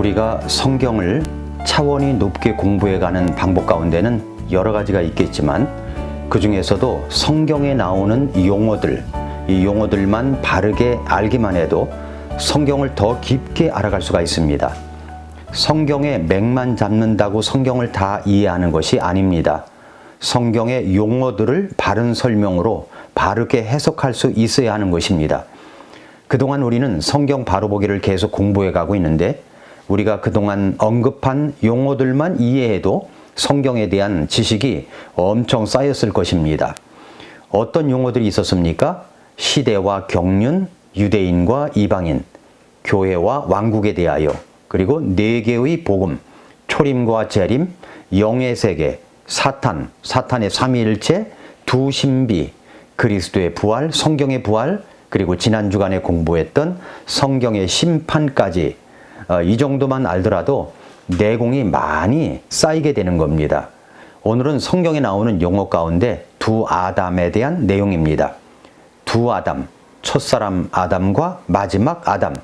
우리가 성경을 차원이 높게 공부해가는 방법 가운데는 여러 가지가 있겠지만 그 중에서도 성경에 나오는 용어들, 이 용어들만 바르게 알기만 해도 성경을 더 깊게 알아갈 수가 있습니다. 성경의 맥만 잡는다고 성경을 다 이해하는 것이 아닙니다. 성경의 용어들을 바른 설명으로 바르게 해석할 수 있어야 하는 것입니다. 그동안 우리는 성경 바로보기를 계속 공부해 가고 있는데 우리가 그동안 언급한 용어들만 이해해도 성경에 대한 지식이 엄청 쌓였을 것입니다. 어떤 용어들이 있었습니까? 시대와 경륜, 유대인과 이방인, 교회와 왕국에 대하여, 그리고 네 개의 복음, 초림과 재림, 영의 세계, 사탄의 삼위일체, 두 신비, 그리스도의 부활, 성경의 부활, 그리고 지난 주간에 공부했던 성경의 심판까지 이 정도만 알더라도 내공이 많이 쌓이게 되는 겁니다. 오늘은 성경에 나오는 용어 가운데 두 아담에 대한 내용입니다. 두 아담, 첫사람 아담과 마지막 아담.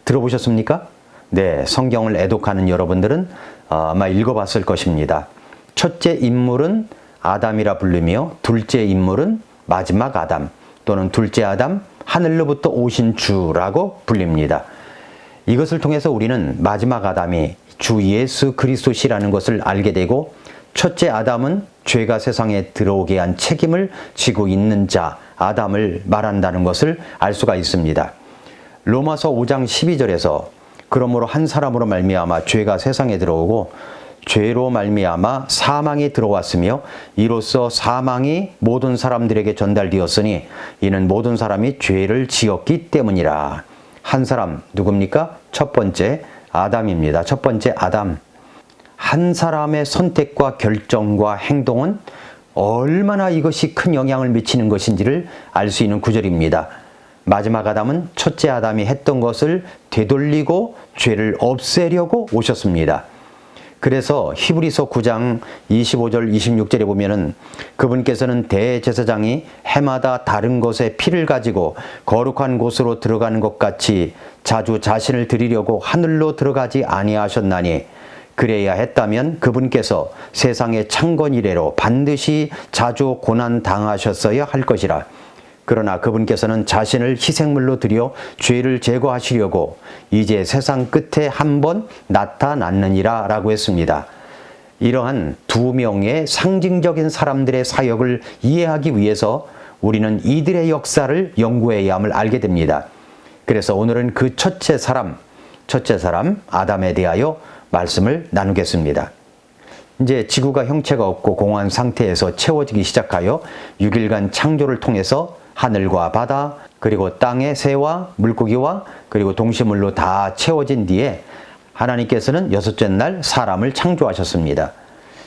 들어보셨습니까? 네, 성경을 애독하는 여러분들은 아마 읽어봤을 것입니다. 첫째 인물은 아담이라 부르며 둘째 인물은 마지막 아담 또는 둘째 아담, 하늘로부터 오신 주라고 불립니다. 이것을 통해서 우리는 마지막 아담이 주 예수 그리스도시라는 것을 알게 되고 첫째 아담은 죄가 세상에 들어오게 한 책임을 지고 있는 자 아담을 말한다는 것을 알 수가 있습니다. 로마서 5장 12절에서 그러므로 한 사람으로 말미암아 죄가 세상에 들어오고 죄로 말미암아 사망이 들어왔으며 이로써 사망이 모든 사람들에게 전달되었으니 이는 모든 사람이 죄를 지었기 때문이라. 한 사람 누굽니까? 첫 번째 아담입니다. 첫 번째 아담. 한 사람의 선택과 결정과 행동은 얼마나 이것이 큰 영향을 미치는 것인지를 알 수 있는 구절입니다. 마지막 아담은 첫째 아담이 했던 것을 되돌리고 죄를 없애려고 오셨습니다. 그래서 히브리서 9장 25절 26절에 보면은 그분께서는 대제사장이 해마다 다른 곳에 피를 가지고 거룩한 곳으로 들어가는 것 같이 자주 자신을 드리려고 하늘로 들어가지 아니하셨나니 그래야 했다면 그분께서 세상의 창건 이래로 반드시 자주 고난 당하셨어야 할 것이라. 그러나 그분께서는 자신을 희생물로 드려 죄를 제거하시려고 이제 세상 끝에 한번 나타났느니라 라고 했습니다. 이러한 두 명의 상징적인 사람들의 사역을 이해하기 위해서 우리는 이들의 역사를 연구해야 함을 알게 됩니다. 그래서 오늘은 그 첫째 사람 아담에 대하여 말씀을 나누겠습니다. 이제 지구가 형체가 없고 공허한 상태에서 채워지기 시작하여 6일간 창조를 통해서 하늘과 바다 그리고 땅의 새와 물고기와 그리고 동식물로 다 채워진 뒤에 하나님께서는 여섯째 날 사람을 창조하셨습니다.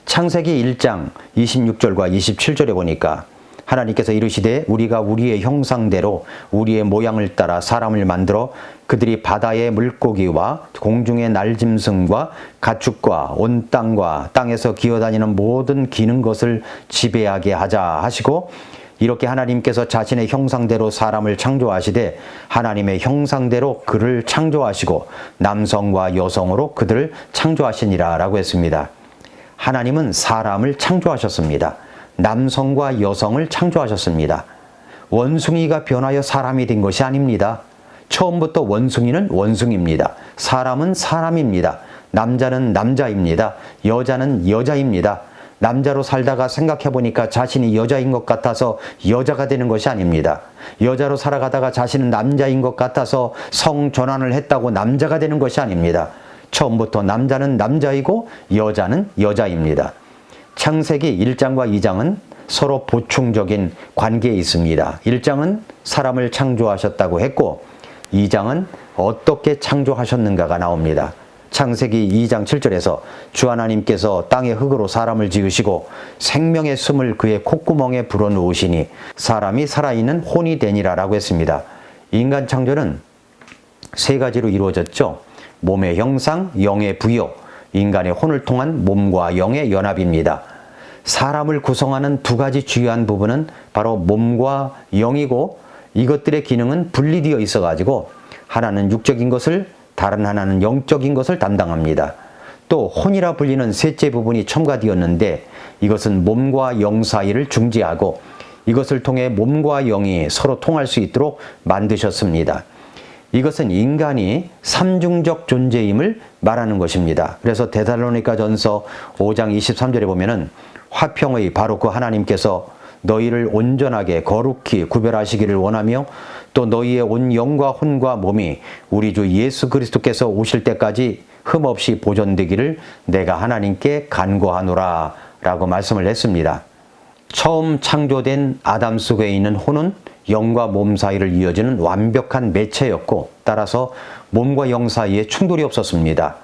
창세기 1장 26절과 27절에 보니까 하나님께서 이르시되 우리가 우리의 형상대로 우리의 모양을 따라 사람을 만들어 그들이 바다의 물고기와 공중의 날짐승과 가축과 온 땅과 땅에서 기어다니는 모든 기는 것을 지배하게 하자 하시고 이렇게 하나님께서 자신의 형상대로 사람을 창조하시되 하나님의 형상대로 그를 창조하시고 남성과 여성으로 그들을 창조하시니라 라고 했습니다. 하나님은 사람을 창조하셨습니다. 남성과 여성을 창조하셨습니다. 원숭이가 변하여 사람이 된 것이 아닙니다. 처음부터 원숭이는 원숭이입니다. 사람은 사람입니다. 남자는 남자입니다. 여자는 여자입니다. 남자로 살다가 생각해보니까 자신이 여자인 것 같아서 여자가 되는 것이 아닙니다. 여자로 살아가다가 자신은 남자인 것 같아서 성전환을 했다고 남자가 되는 것이 아닙니다. 처음부터 남자는 남자이고 여자는 여자입니다. 창세기 1장과 2장은 서로 보충적인 관계에 있습니다. 1장은 사람을 창조하셨다고 했고 2장은 어떻게 창조하셨는가가 나옵니다. 창세기 2장 7절에서 주 하나님께서 땅의 흙으로 사람을 지으시고 생명의 숨을 그의 콧구멍에 불어넣으시니 사람이 살아있는 혼이 되니라 라고 했습니다. 인간 창조는 세 가지로 이루어졌죠. 몸의 형상, 영의 부여, 인간의 혼을 통한 몸과 영의 연합입니다. 사람을 구성하는 두 가지 주요한 부분은 바로 몸과 영이고 이것들의 기능은 분리되어 있어가지고 하나는 육적인 것을 다른 하나는 영적인 것을 담당합니다. 또 혼이라 불리는 셋째 부분이 첨가되었는데 이것은 몸과 영 사이를 중지하고 이것을 통해 몸과 영이 서로 통할 수 있도록 만드셨습니다. 이것은 인간이 삼중적 존재임을 말하는 것입니다. 그래서 데살로니가전서 5장 23절에 보면은 화평의 바로 그 하나님께서 너희를 온전하게 거룩히 구별하시기를 원하며 또 너희의 온 영과 혼과 몸이 우리 주 예수 그리스도께서 오실 때까지 흠없이 보존되기를 내가 하나님께 간구하노라 라고 말씀을 했습니다. 처음 창조된 아담 속에 있는 혼은 영과 몸 사이를 이어지는 완벽한 매체였고 따라서 몸과 영 사이에 충돌이 없었습니다.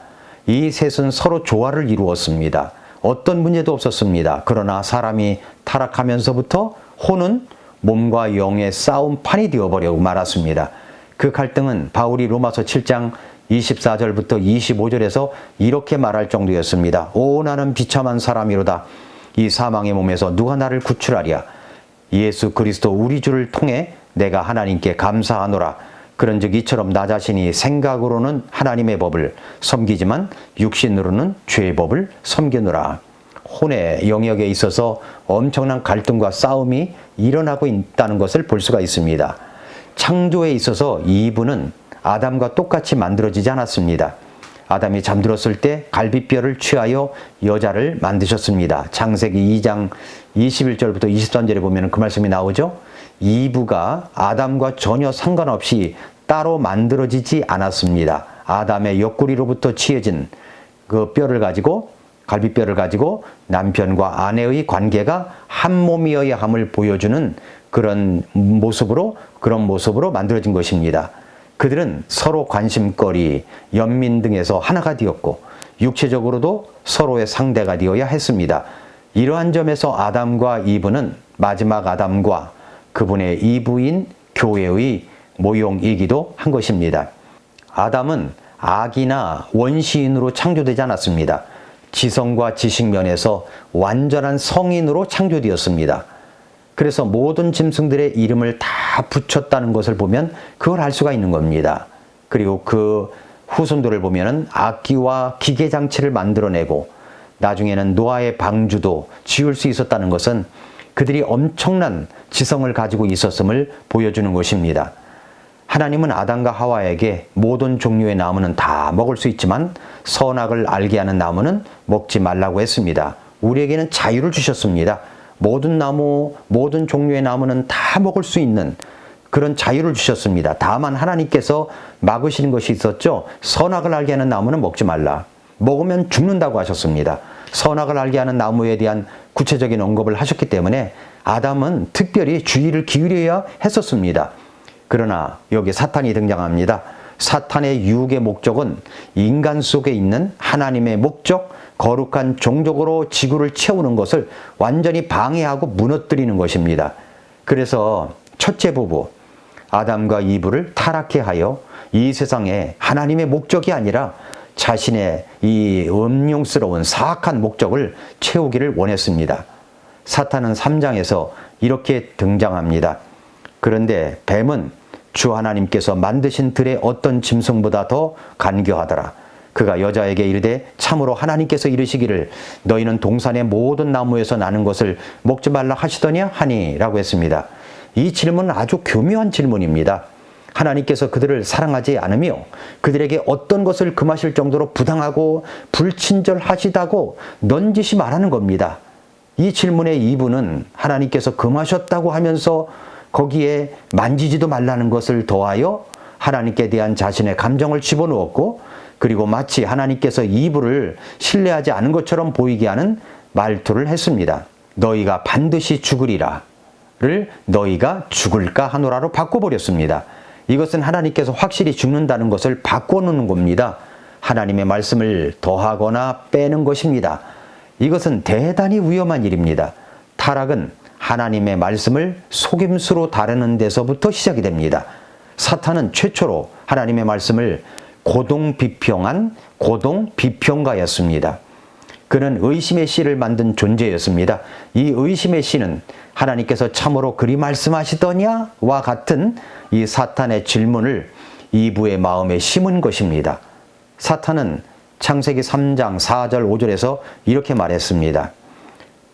이 셋은 서로 조화를 이루었습니다. 어떤 문제도 없었습니다. 그러나 사람이 타락하면서부터 혼은 몸과 영의 싸움판이 되어버리고 말았습니다. 그 갈등은 바울이 로마서 7장 24절부터 25절에서 이렇게 말할 정도였습니다. 오 나는 비참한 사람이로다. 이 사망의 몸에서 누가 나를 구출하랴. 예수 그리스도 우리 주를 통해 내가 하나님께 감사하노라. 그런즉 이처럼 나 자신이 생각으로는 하나님의 법을 섬기지만 육신으로는 죄의 법을 섬기노라. 혼의 영역에 있어서 엄청난 갈등과 싸움이 일어나고 있다는 것을 볼 수가 있습니다. 창조에 있어서 이브는 아담과 똑같이 만들어지지 않았습니다. 아담이 잠들었을 때 갈비뼈를 취하여 여자를 만드셨습니다. 창세기 2장 21절부터 23절에 보면 그 말씀이 나오죠. 이브가 아담과 전혀 상관없이 따로 만들어지지 않았습니다. 아담의 옆구리로부터 취해진 그 뼈를 가지고 갈비뼈를 가지고 남편과 아내의 관계가 한 몸이어야 함을 보여주는 그런 모습으로 만들어진 것입니다. 그들은 서로 관심거리, 연민 등에서 하나가 되었고 육체적으로도 서로의 상대가 되어야 했습니다. 이러한 점에서 아담과 이브는 마지막 아담과 그분의 이브인 교회의 모형이기도 한 것입니다. 아담은 악이나 원시인으로 창조되지 않았습니다. 지성과 지식 면에서 완전한 성인으로 창조되었습니다. 그래서 모든 짐승들의 이름을 다 붙였다는 것을 보면 그걸 알 수가 있는 겁니다. 그리고 그 후손들을 보면은 악기와 기계 장치를 만들어내고 나중에는 노아의 방주도 지을 수 있었다는 것은 그들이 엄청난 지성을 가지고 있었음을 보여주는 것입니다. 하나님은 아담과 하와에게 모든 종류의 나무는 다 먹을 수 있지만 선악을 알게 하는 나무는 먹지 말라고 했습니다. 우리에게는 자유를 주셨습니다. 모든 나무, 모든 종류의 나무는 다 먹을 수 있는 그런 자유를 주셨습니다. 다만 하나님께서 막으시는 것이 있었죠. 선악을 알게 하는 나무는 먹지 말라. 먹으면 죽는다고 하셨습니다. 선악을 알게 하는 나무에 대한 구체적인 언급을 하셨기 때문에 아담은 특별히 주의를 기울여야 했었습니다. 그러나 여기 사탄이 등장합니다. 사탄의 유혹의 목적은 인간 속에 있는 하나님의 목적, 거룩한 종족으로 지구를 채우는 것을 완전히 방해하고 무너뜨리는 것입니다. 그래서 첫째 부부 아담과 이브를 타락해 하여 이 세상에 하나님의 목적이 아니라 자신의 이 음흉스러운 사악한 목적을 채우기를 원했습니다. 사탄은 3장에서 이렇게 등장합니다. 그런데 뱀은 주 하나님께서 만드신 들의 어떤 짐승보다 더 간교하더라. 그가 여자에게 이르되 참으로 하나님께서 이르시기를 너희는 동산의 모든 나무에서 나는 것을 먹지 말라 하시더냐 하니 라고 했습니다. 이 질문은 아주 교묘한 질문입니다. 하나님께서 그들을 사랑하지 않으며 그들에게 어떤 것을 금하실 정도로 부당하고 불친절하시다고 넌지시 말하는 겁니다. 이 질문의 이분은 하나님께서 금하셨다고 하면서 거기에 만지지도 말라는 것을 더하여 하나님께 대한 자신의 감정을 집어넣었고 그리고 마치 하나님께서 이브를 신뢰하지 않은 것처럼 보이게 하는 말투를 했습니다. 너희가 반드시 죽으리라를 너희가 죽을까 하노라로 바꿔버렸습니다. 이것은 하나님께서 확실히 죽는다는 것을 바꿔놓는 겁니다. 하나님의 말씀을 더하거나 빼는 것입니다. 이것은 대단히 위험한 일입니다. 타락은 하나님의 말씀을 속임수로 다루는 데서부터 시작이 됩니다. 사탄은 최초로 하나님의 말씀을 고동비평한 고동비평가였습니다. 그는 의심의 씨를 만든 존재였습니다. 이 의심의 씨는 하나님께서 참으로 그리 말씀하시더냐와 같은 이 사탄의 질문을 이브의 마음에 심은 것입니다. 사탄은 창세기 3장 4절 5절에서 이렇게 말했습니다.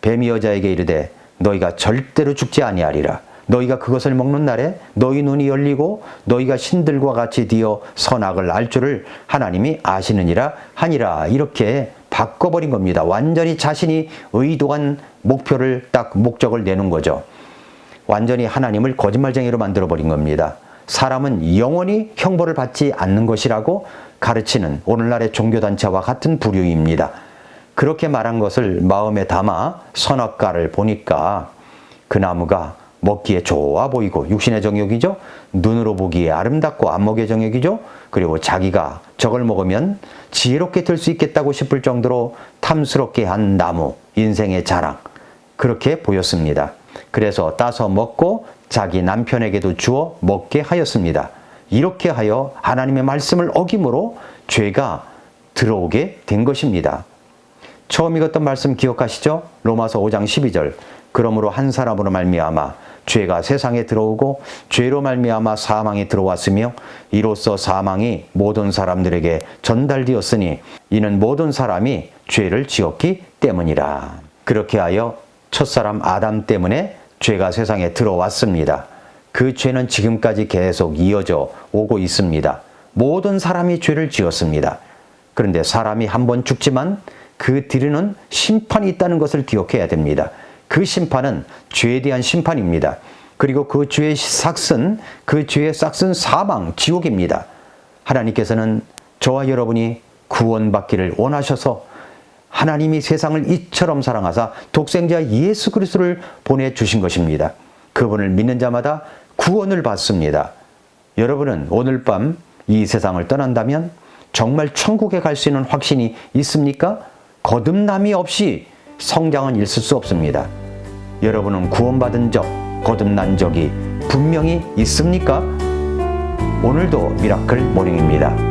뱀이 여자에게 이르되 너희가 절대로 죽지 아니하리라. 너희가 그것을 먹는 날에 너희 눈이 열리고 너희가 신들과 같이 되어 선악을 알 줄을 하나님이 아시느니라 하니라. 이렇게 바꿔버린 겁니다. 완전히 자신이 의도한 목표를 딱 목적을 내는 거죠. 완전히 하나님을 거짓말쟁이로 만들어버린 겁니다. 사람은 영원히 형벌을 받지 않는 것이라고 가르치는 오늘날의 종교단체와 같은 부류입니다. 그렇게 말한 것을 마음에 담아 선악과를 보니까 그 나무가 먹기에 좋아 보이고 육신의 정욕이죠. 눈으로 보기에 아름답고 안목의 정욕이죠. 그리고 자기가 저걸 먹으면 지혜롭게 될 수 있겠다고 싶을 정도로 탐스럽게 한 나무, 인생의 자랑, 그렇게 보였습니다. 그래서 따서 먹고 자기 남편에게도 주어 먹게 하였습니다. 이렇게 하여 하나님의 말씀을 어김으로 죄가 들어오게 된 것입니다. 처음 읽었던 말씀 기억하시죠? 로마서 5장 12절. 그러므로 한 사람으로 말미암아 죄가 세상에 들어오고 죄로 말미암아 사망이 들어왔으며 이로써 사망이 모든 사람들에게 전달되었으니 이는 모든 사람이 죄를 지었기 때문이라. 그렇게 하여 첫사람 아담 때문에 죄가 세상에 들어왔습니다. 그 죄는 지금까지 계속 이어져 오고 있습니다. 모든 사람이 죄를 지었습니다. 그런데 사람이 한 번 죽지만 그 뒤에는 심판이 있다는 것을 기억해야 됩니다. 그 심판은 죄에 대한 심판입니다. 그리고 그 죄의 삭슨, 그 죄의 삭슨 사망, 지옥입니다. 하나님께서는 저와 여러분이 구원받기를 원하셔서 하나님이 세상을 이처럼 사랑하사 독생자 예수 그리스도를 보내주신 것입니다. 그분을 믿는 자마다 구원을 받습니다. 여러분은 오늘 밤 이 세상을 떠난다면 정말 천국에 갈 수 있는 확신이 있습니까? 거듭남이 없이 성장은 있을 수 없습니다. 여러분은 구원받은 적, 거듭난 적이 분명히 있습니까? 오늘도 미라클 모닝입니다.